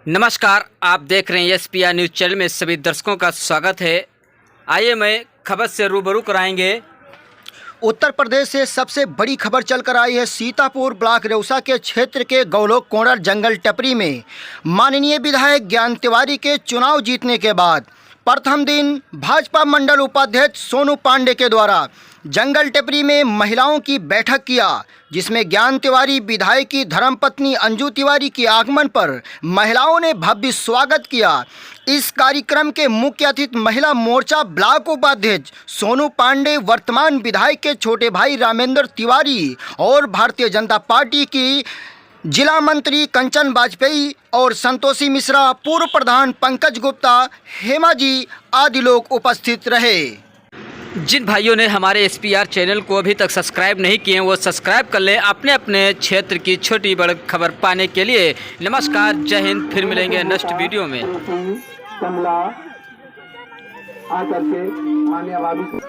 नमस्कार, आप देख रहे हैं एसपीआर न्यूज़ चैनल में सभी दर्शकों का स्वागत है। आइए मैं खबर से रूबरू कराएंगे। उत्तर प्रदेश से सबसे बड़ी खबर चलकर आई है। सीतापुर ब्लॉक रेउसा के क्षेत्र के गौलोक कोणर जंगल टपरी में माननीय विधायक ज्ञान तिवारी के चुनाव जीतने के बाद प्रथम दिन भाजपा मंडल उपाध्यक्ष सोनू पांडे के द्वारा जंगल टपरी में महिलाओं की बैठक किया, जिसमें ज्ञान तिवारी विधायक की धर्मपत्नी अंजू तिवारी के आगमन पर महिलाओं ने भव्य स्वागत किया। इस कार्यक्रम के मुख्य अतिथि महिला मोर्चा ब्लॉक उपाध्यक्ष सोनू पांडे, वर्तमान विधायक के छोटे भाई रामेंद्र तिवारी और भारतीय जनता पार्टी की जिला मंत्री कंचन वाजपेयी और संतोषी मिश्रा, पूर्व प्रधान पंकज गुप्ता, हेमा जी आदि लोग उपस्थित रहे। जिन भाइयों ने हमारे एसपीआर चैनल को अभी तक सब्सक्राइब नहीं किए वो सब्सक्राइब कर लें अपने अपने क्षेत्र की छोटी बड़ी खबर पाने के लिए। नमस्कार, जय हिंद। फिर मिलेंगे नेक्स्ट वीडियो में। कमला आकर के मान्यवादी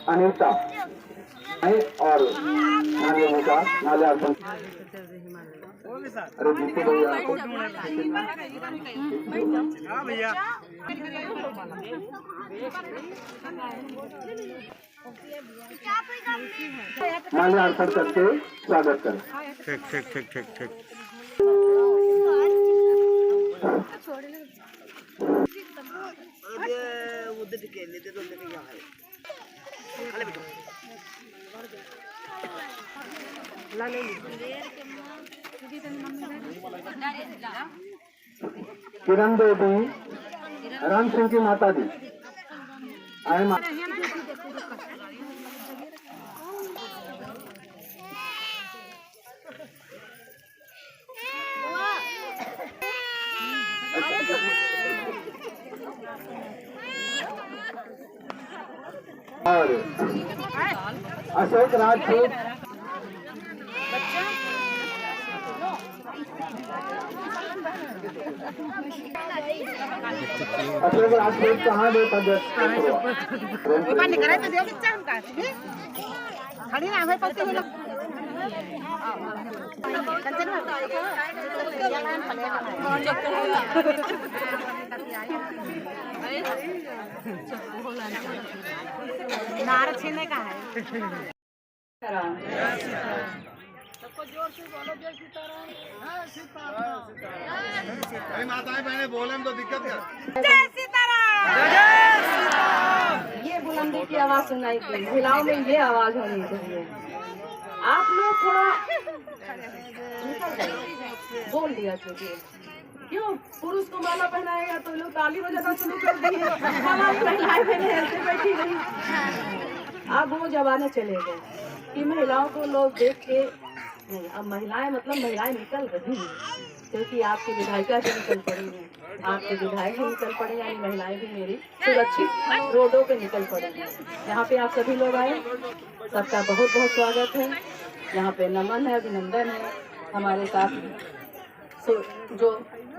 अनिता और नाले अर्पण। अरे जीते भैया नाले अर्पण करके स्वागत करें। ठीक। किरण देवी राम सिंह की माता जी आए और अशोक राजपूत कहाँ नारा छीनने का है। सबको जोर से बोलो जय सीताराम। अरे माताएं बहनें बोले तो दिक्कत है। जय सीताराम। ये बुलंदी की आवाज सुनाई थी, महिलाओं में ये आवाज होनी चाहिए। आप लोग थोड़ा बोल दिया चाहिए। क्यों पुरुष को माला पहनाएगा तो लोग ताली बजाना शुरू कर दिए, हमारी महिलाएं बहनें ऐसे बैठी रही। अब वो जमाने चले गए कि महिलाओं को लोग देख के नहीं, अब महिलाएं महिलाएं निकल रही हैं, क्योंकि आपकी विधायिका भी निकल पड़ी है, आपके विधायक भी निकल पड़े, यानी महिलाएं भी मेरी सुरक्षित रोडों पे निकल पड़ी हैं। यहाँ पे आप सभी लोग आए, सबका बहुत बहुत स्वागत है। यहाँ पे नमन है, अभिनंदन है। हमारे साथ जो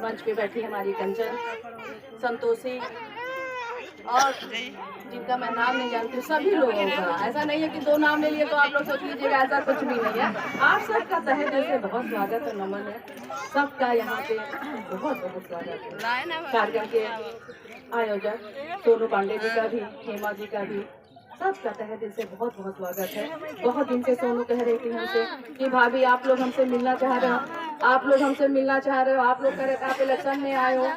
मंच पे बैठी हमारी कंचन, संतोषी और जिनका मैं नाम नहीं जानती, सभी लोगों का। ऐसा नहीं है कि दो नाम ले लिए तो आप लोग सोच लीजिएगा, ऐसा कुछ भी नहीं है। आप सबका तहे दिल से बहुत स्वागत है, नमन है सबका। यहाँ पे बहुत बहुत स्वागत है। कार्यक्रम के आयोजक सोनू पांडे जी का भी, हेमा जी का भी, सबका तहे दिल से बहुत बहुत स्वागत है। बहुत दिन से सोनू कह रही थी हमसे कि भाभी आप लोग हमसे मिलना चाह रहे हो, आप लोग हमसे मिलना चाह रहे हो। आप लोग कह रहे थे आप इलेक्शन में आए हो,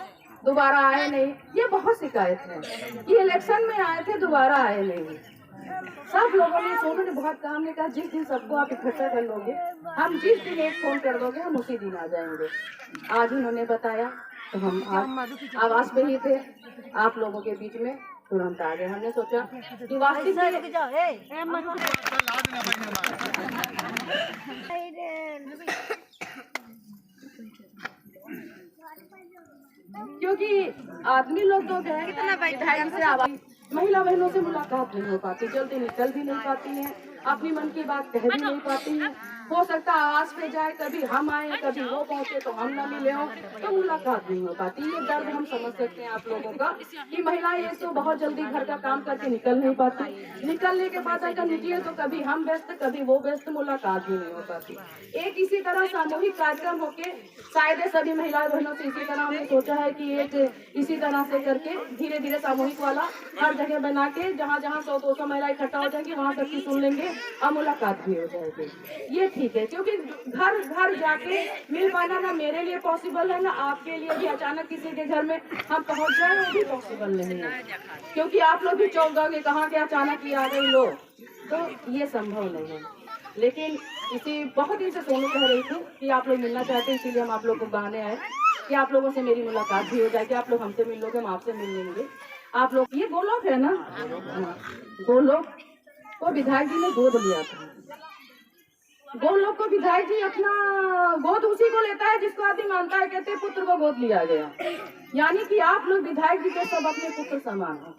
दोबारा आए नहीं। ये बहुत शिकायत है कि इलेक्शन में आए थे, दोबारा आए नहीं। सब लोगों ने, सोनू ने बहुत काम ने कहा जिस दिन सबको आप इकट्ठा कर लोगे, हम जिस दिन एक फोन कर दोगे हम उसी दिन आ जाएंगे। आज उन्होंने बताया तो हम आवास पे ही थे, आप लोगों के बीच में तुरंत आ गए। हमने सोचा कि वास्तविक क्योंकि आदमी लोग तो गए से आवाज, महिला बहनों से मुलाकात नहीं हो पाती, जल्दी निकल भी नहीं पाती हैं। अपनी मन की बात कह भी नहीं पाती हैं। हो सकता है आवाज पे जाए, कभी हम आए कभी वो पहुंचे तो हम न मिले हों, तो मुलाकात नहीं हो पाती। ये दर्द हम समझ सकते हैं आप लोगों का कि महिलाएं एक तो बहुत जल्दी घर का काम करके निकल नहीं पाती, निकलने के बाद अगर निकले तो कभी हम व्यस्त कभी वो व्यस्त, मुलाकात भी नहीं हो पाती। एक इसी तरह सामूहिक कार्यक्रम होके शायद सभी महिला बहनों से इसी तरह हमने सोचा है कि एक इसी तरह से करके धीरे धीरे सामूहिक वाला हर जगह बना के जहाँ जहाँ 100-200 महिला इकट्ठा हो जाएंगी वहाँ तक की सुन लेंगे और मुलाकात भी हो जाएगी। ये ठीक है, क्योंकि घर घर जाके मिल पाना ना मेरे लिए पॉसिबल है ना आपके लिए भी। अचानक किसी के घर में हम पहुंच जाए वो भी पॉसिबल नहीं है, क्योंकि आप लोग भी चौंक जाओगे कहाँ के अचानक ही आ गई लोग, तो ये संभव नहीं है। लेकिन इसी बहुत दिन से सोनू कह रही थी कि आप लोग मिलना चाहते हैं, इसीलिए हम आप लोग को बहाने आए कि आप लोगों से मेरी मुलाकात भी हो जाएगी, आप लोग हमसे मिल लोगे, हम आपसे मिल लेंगे। आप लोग ये गोलोक है ना, गोलोक को विधायक जी ने गोद लिया था। गोलोक को विधायक जी अपना गोद उसी को लेता है जिसको आदमी मानता है, कहते पुत्र को गोद लिया गया। यानी कि आप लोग विधायक जी के सब अपने पुत्र समान हो,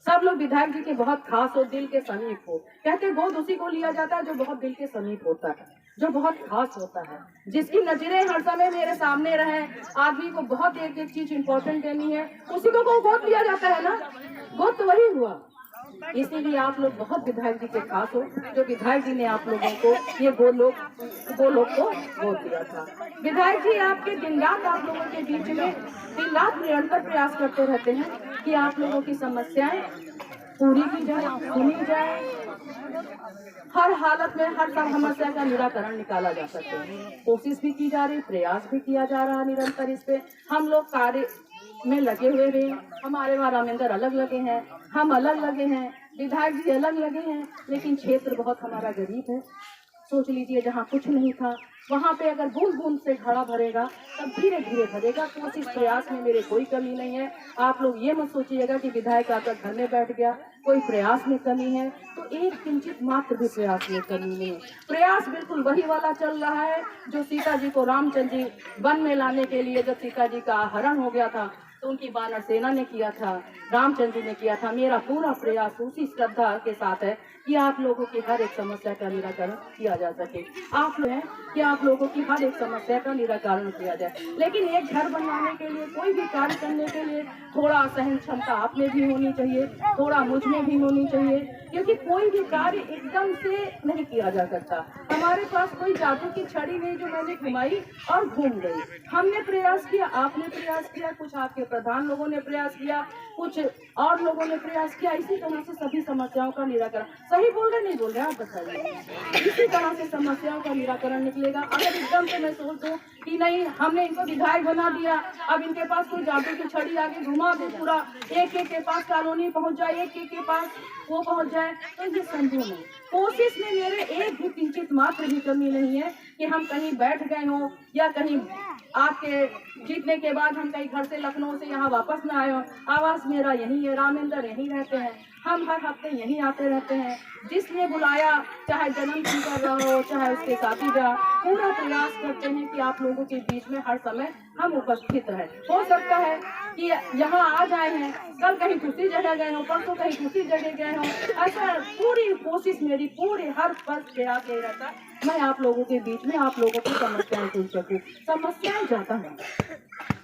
सब लोग विधायक जी के बहुत खास हो, दिल के समीप हो। कहते गोद उसी को लिया जाता है जो बहुत दिल के समीप होता है, जो बहुत खास होता है, जिसकी नजरें हर समय मेरे सामने रहे। आदमी को बहुत एक एक चीज इम्पोर्टेंट करनी है, उसी को गोद लिया जाता है ना, गोद तो वही हुआ। इसीलिए आप लोग बहुत विधायक जी के खास हो, जो विधायक जी ने आप लोगों को ये गोलोक को गोद दिया था। विधायक जी आपके दिन रात आप लोगों के बीच में दिन रात निरंतर प्रयास करते रहते हैं कि आप लोगों की समस्याएं पूरी की जाए, सुनी जाए, हर हालत में हर समस्या का निराकरण निकाला जा सके। कोशिश भी की जा रही, प्रयास भी किया जा रहा निरंतर। इस पे हम लोग कार्य में लगे हुए हैं। हमारे वहाँ रामेंद्र अलग लगे हैं, हम अलग लगे हैं, विधायक जी अलग लगे हैं, लेकिन क्षेत्र बहुत हमारा गरीब है। सोच लीजिए जहाँ कुछ नहीं था वहाँ पे अगर बूंद बूंद से घड़ा भरेगा तब धीरे धीरे भरेगा। कोशिश प्रयास में मेरे कोई कमी नहीं है। आप लोग ये मत सोचिएगा कि विधायक आकर घर में बैठ गया, कोई प्रयास में कमी है, तो एक किंचित मात्र भी प्रयास में कमी नहीं है। प्रयास बिल्कुल वही वाला चल रहा है जो सीता जी को रामचंद्र जी वन में लाने के लिए, जब सीता जी का हरण हो गया था तो उनकी वानर सेना ने किया था, रामचंद्र जी ने किया था। मेरा पूरा प्रयास उसी श्रद्धा के साथ है कि आप लोगों की हर एक समस्या का निराकरण किया जा सके। आप हैं कि आप लोगों की हर एक समस्या का निराकरण किया जाए। लेकिन एक घर बनवाने के लिए, कोई भी कार्य करने के लिए थोड़ा सहन क्षमता आप में भी होनी चाहिए, थोड़ा मुझ में भी होनी चाहिए, क्योंकि कोई भी कार्य एकदम से नहीं किया जा सकता। हमारे पास कोई जादू की छड़ी नहीं जो मैंने घुमाई और घूम गई। हमने प्रयास किया, आपने प्रयास किया, कुछ आपके प्रधान लोगों ने प्रयास किया, कुछ और लोगों ने प्रयास किया। इसी तरह से सभी समस्याओं का निराकरण, सही बोल रहे नहीं बोल रहे आप बताइए, इसी तरह से समस्याओं का निराकरण निकलेगा। अगर एकदम से मैं सोच दूं कि नहीं हमने इनको विधायक बना दिया, अब इनके पास कोई जादू की छड़ी आगे घुमा दे, पूरा एक एक के पास कॉलोनी पहुंच जाए, एक एक के पास वो पहुंच जाए, तो ये संभव नहीं। कोशिश में मेरे एक भी किंचित मात्र भी कमी नहीं है कि हम कहीं बैठ गए हों या कहीं आपके जीतने के बाद हम कहीं घर से लखनऊ से यहाँ वापस न आए हो। आवास मेरा यही है, रामेंद्र यहीं रहते हैं, हम हर हफ्ते यहीं आते रहते हैं। जिसने बुलाया, चाहे जन्मदिन कर रहा हो चाहे उसके साथी का, पूरा प्रयास करते हैं कि आप लोगों के बीच में हर समय हम उपस्थित रहें। हो सकता है कि यहाँ आज आए हैं, कल कहीं दूसरी जगह गए हो, परसों कहीं दूसरी जगह गए हो। ऐसा पूरी कोशिश मेरी पूरे हर पल प्रयास यही रहता है मैं आप लोगों के बीच में आप लोगों की समस्याएं सुन सकूं। समस्याएं ज्यादा हैं,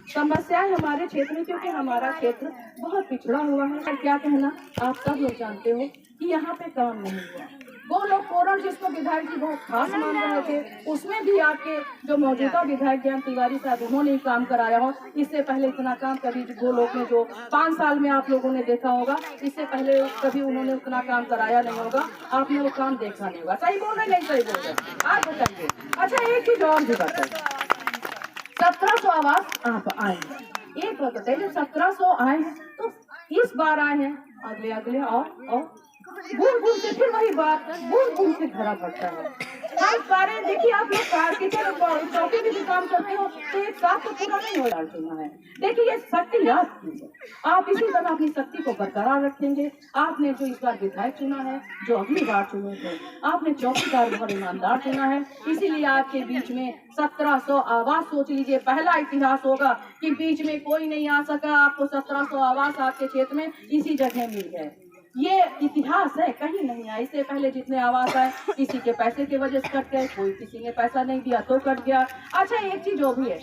समस्याएं हमारे क्षेत्र में, क्योंकि हमारा क्षेत्र बहुत पिछड़ा हुआ है। और क्या कहना, आप सब लोग जानते हो कि यहाँ पे काम नहीं हुआ। वो लोग कोरल जिसको विधायक जी बहुत खास मान रहे थे, उसमें भी आपके जो मौजूदा विधायक जयंत तिवारी साहब उन्होंने ही काम कराया हो। इससे पहले इतना काम कभी वो लोग ने जो 5 साल में आप लोगों ने देखा होगा, इससे पहले कभी उन्होंने उतना काम कराया नहीं होगा, आपने वो काम देखा नहीं होगा। सही बोल रहे नहीं सही बोल रहे आप बताइए। अच्छा एक चीज और भी बताइए, 1700 आवास आप आए, एक बात बताइए 1700 आए हैं तो इस बार आए हैं, अगले अगले और बूंद बूंद से फिर वही बात, बूंद बूंद से घड़ा पड़ता है। हर कार्य देखिए, आप लोग किचन चौकी में भी काम करते हो तो एक साथ तो पूरा नहीं हो चुना है। देखिए ये शक्ति याद कीजिए, आप इसी तरह अपनी शक्ति को बरकरार रखेंगे। आपने जो इस बार विधायक चुना है, जो अगली बार चुने थे, आपने चौकीदार बहुत ईमानदार चुना है, इसीलिए आपके बीच में 1700 आवास, सोच लीजिए पहला इतिहास होगा कि बीच में कोई नहीं आ सका, आपको 1700 आवास आपके क्षेत्र में इसी जगह मिल गए। ये इतिहास है, कहीं नहीं है। इससे पहले जितने आवास आए किसी के पैसे की वजह से कट गए, कोई किसी ने पैसा नहीं दिया तो कट गया। अच्छा एक चीज जो भी है,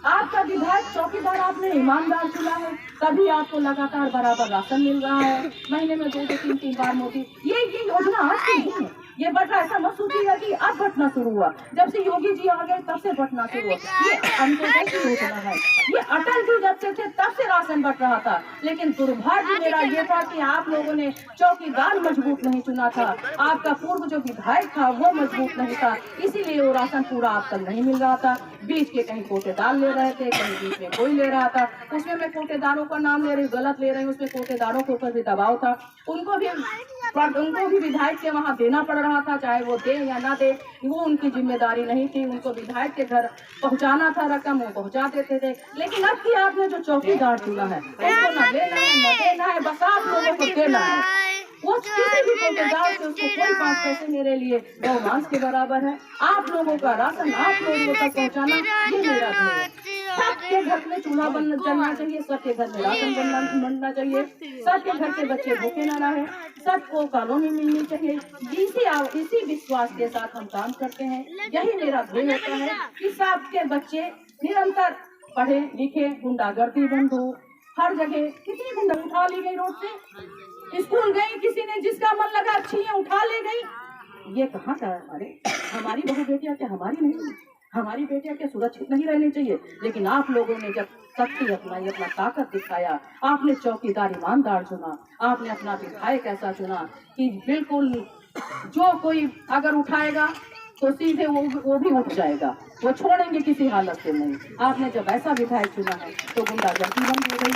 आपका विधायक चौकीदार आपने ईमानदार चुना है, तभी आपको लगातार बराबर राशन मिल रहा है, महीने में 2 से 3 बार मोदी। ये योजना आज की नहीं है, ये बंटना ऐसा मत सोचिएगा कि अब बंटना शुरू हुआ, जब से योगी जी आ गए तब से बंटना शुरू हुआ। ये अंत्योदय की योजना है, ये अटल जी जब से थे तब से राशन बंट रहा था। लेकिन दुर्भाग्य मेरा ये था कि आप लोगों ने चौकीदार मजबूत नहीं चुना था, आपका पूर्व जो विधायक था वो मजबूत नहीं था, इसीलिए वो राशन पूरा आप तक नहीं मिल रहा था। बीच के कहीं कोटेदार ले रहे थे, कहीं बीच में कोई ले रहा था। उसमें मैं कोटेदारों का नाम ले रही हूँ, गलत ले रही हूँ, उसमें कोटेदारों के ऊपर भी दबाव था, उनको भी विधायक के वहाँ देना पड़ रहा था, चाहे वो दे या ना दे, वो उनकी जिम्मेदारी नहीं थी। उनको विधायक के घर पहुँचाना था रकम, वो पहुँचा देते थे। लेकिन अब की आपने जो चौकीदार चुना है, उसको न लेना है न देना है, बस आप लोगों को देना है। वो किसी भी चौकीदार से उसको कोई 5 पैसे मेरे लिए गौमांस के बराबर है। आप लोगों का राशन आप लोगों तक पहुँचाना ये मेरा धर्म है। सबके घर में चूल्हा जलना चाहिए, सबके घर में राशन बनना चाहिए, सबके घर के बच्चे भूखे न रहे, सबको कॉलोनी मिलनी चाहिए। इसी विश्वास के साथ हम काम करते हैं। यही मेरा ध्येय होता है कि सबके बच्चे निरंतर पढ़े लिखे, गुंडागर्दी बंद हो। हर जगह कितनी गुंडा उठा ली गई, रोड से स्कूल गई, किसी ने जिसका मन लगा अच्छी है उठा ले गई। ये कहाँ का? अरे हमारी बहू बेटियां क्या हमारी नहीं, हमारी बेटियां क्या सुरक्षित नहीं रहनी चाहिए? लेकिन आप लोगों ने जब शक्ति अपनाई, अपना ताकत दिखाया, आपने चौकीदार ईमानदार चुना, आपने अपना विधायक ऐसा चुना कि बिल्कुल जो कोई अगर उठाएगा तो सीधे वो भी उठ जाएगा, वो छोड़ेंगे किसी हालत से नहीं। आपने जब ऐसा विधायक चुना है तो गुंडागर्दी बंद हो गई,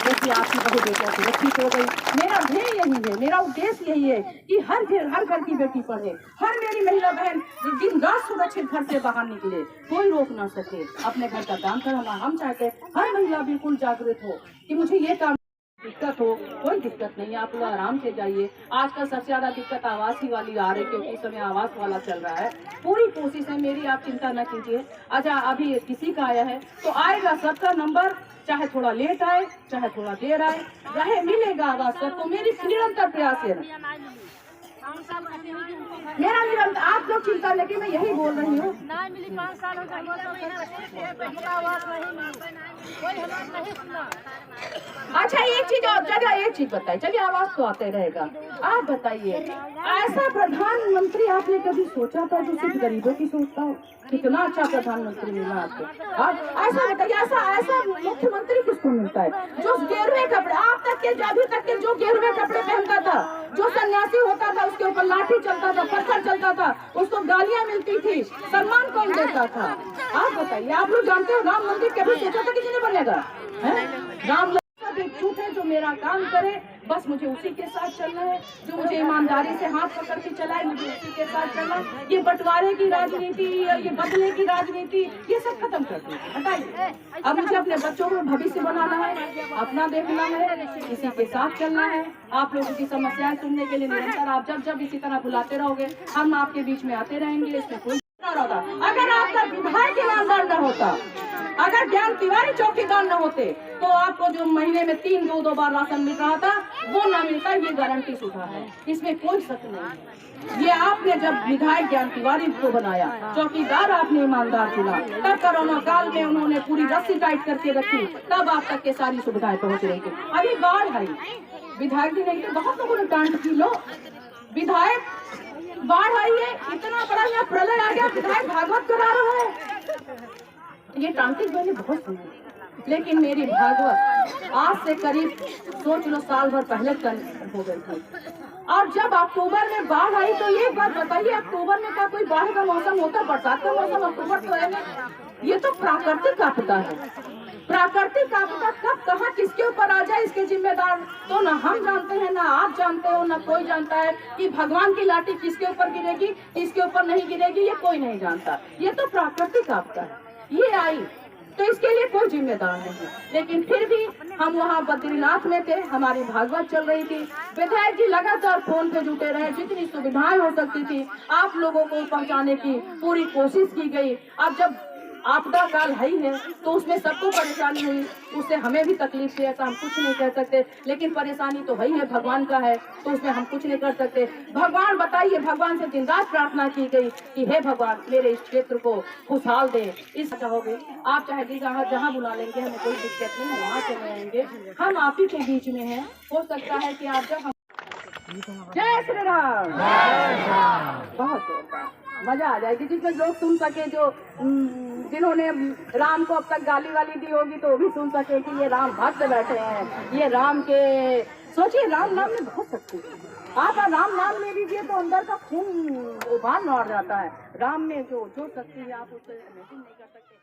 जैसे आपकी बहू बेटियां सुरक्षित हो गई। मेरा ध्येय यही है, मेरा उद्देश्य यही है कि हर घर की बेटी पढ़े, हर मेरी महिला बहन दिन रात सुरक्षित घर से बाहर निकले, कोई रोक ना सके, अपने घर का काम करना। हम चाहते हैं हर महिला बिल्कुल जागृत हो कि मुझे ये काम, दिक्कत हो कोई दिक्कत नहीं, आप लोग आराम से जाइए। आजकल सबसे ज्यादा दिक्कत आवास ही वाली आ रही है, क्योंकि इस समय आवास वाला चल रहा है। पूरी कोशिश है मेरी, आप चिंता न कीजिए। अच्छा अभी किसी का आया है तो आएगा सबका नंबर, चाहे थोड़ा लेट आए चाहे थोड़ा देर आए, रहे मिलेगा आवास सब। तो मेरी निरंतर प्रयास है, मेरा निरंतर, आप लोग चिंता लेके मैं यही बोल रही हूँ। अच्छा एक चीज और जगह, एक चीज बताइए, चलिए आवाज तो आते रहेगा। आप बताइए, ऐसा प्रधानमंत्री आपने कभी सोचा था जो सिर्फ गरीबों की सोचता हो? कितना अच्छा प्रधानमंत्री मिला आपको। आप ऐसा बताइए, ऐसा मुख्यमंत्री किसको मिलता है जो गेरुए कपड़े, आप तक के अभी तक के जो गेरुए कपड़े पहनता था, जो सन्यासी होता था उसके ऊपर लाठी चलता था, पत्थर चलता था, उसको गालियां मिलती थी, सम्मान कौन देता था? आप बताइए। आप लोग जानते हो राम मंदिर कभी सोचा था किसी ने बनेगा? राम झूठ है जो मेरा काम करे, बस मुझे उसी के साथ चलना है, जो मुझे ईमानदारी से हाथ पकड़ के चलाए, मुझे उसी के साथ चलना। ये बंटवारे की राजनीति, ये बदले की राजनीति, ये सब खत्म कर दीजिए, हटाइए। अब मुझे अपने बच्चों को भविष्य बनाना है, अपना देखना है, इसी के साथ चलना है। आप लोगों की समस्याएं सुनने के लिए निरंतर आप जब इसी तरह बुलाते रहोगे, हम आपके बीच में आते रहेंगे। इसमें कोई अगर आपका विधायक ईमानदार न होता, अगर ज्ञान तिवारी चौकीदार न होते, तो आपको जो महीने में 3-2 बार राशन मिल रहा था वो न मिलता। ये गारंटी सुधा है, इसमें कोई शक नहीं है। ये आपने जब विधायक ज्ञान तिवारी को बनाया, चौकीदार आपने ईमानदार चुना, तब कोरोना काल में उन्होंने पूरी रस्सी टाइट करके रखी, तब आप तक के सारी सुविधाएं पहुँच रही थी। अभी बाढ़ आई, विधायक भी नहीं थे, बहुत लोगों ने टांट की, लो विधायक बाढ़ आई है, इतना बड़ा यहाँ प्रलय आ गया, विधायक भागवत करा रहा है। ये टांटी मैंने बहुत सुनी, लेकिन मेरी भागवत आज से करीब सोच लो साल भर पहले हो गई थी। और जब अक्टूबर में बाढ़ आई तो ये बात बताइए, अक्टूबर में क्या कोई बाढ़ का मौसम होता? बरसात का मौसम अक्टूबर तो है नहीं। ये तो प्राकृतिक आपदा है। प्राकृतिक आपदा कब कहाँ किसके ऊपर आ जाए, इसके जिम्मेदार तो ना हम जानते हैं, ना आप जानते हो, ना कोई जानता है कि भगवान की लाठी किसके ऊपर गिरेगी, किसके ऊपर नहीं गिरेगी, ये कोई नहीं जानता। ये तो प्राकृतिक आपदा है, ये आई तो इसके लिए कोई जिम्मेदार नहीं। लेकिन फिर भी हम वहाँ बद्रीनाथ में थे, हमारी भागवत चल रही थी, विधायक जी लगातार फोन पे जुटे रहे, जितनी सुविधाएं हो सकती थी आप लोगों को पहुँचाने की पूरी कोशिश की गई। अब जब आपदा काल है ही है, तो उसमें सबको परेशानी हुई, उससे हमें भी तकलीफ थी, ऐसा हम कुछ नहीं कर सकते। लेकिन परेशानी तो वही है, भगवान का है, तो उसमें हम कुछ नहीं कर सकते। भगवान बताइए, भगवान से दिन रात प्रार्थना की गई कि हे भगवान मेरे इस क्षेत्र को खुशहाल दे। इस कहोगे आप चाहे जहाँ बुला लेंगे, हमें कोई दिक्कत नहीं, वहाँ चले आएंगे, हम आप ही के बीच में हैं। हो सकता है कि आप जब जय श्री राम, बहुत जोरदार मजा आ जाएगी, जिसमें लोग सुन सके, जो जिन्होंने राम को अब तक गाली वाली दी होगी तो वो भी सुन सके कि ये राम भक्त बैठे हैं, ये राम के। सोचिए, राम नाम में बहुत शक्ति है। आप राम नाम ले लीजिए तो अंदर का खून उबाल मार जाता है। राम में जो शक्ति है आप उससे इमेजिन नहीं कर सकते।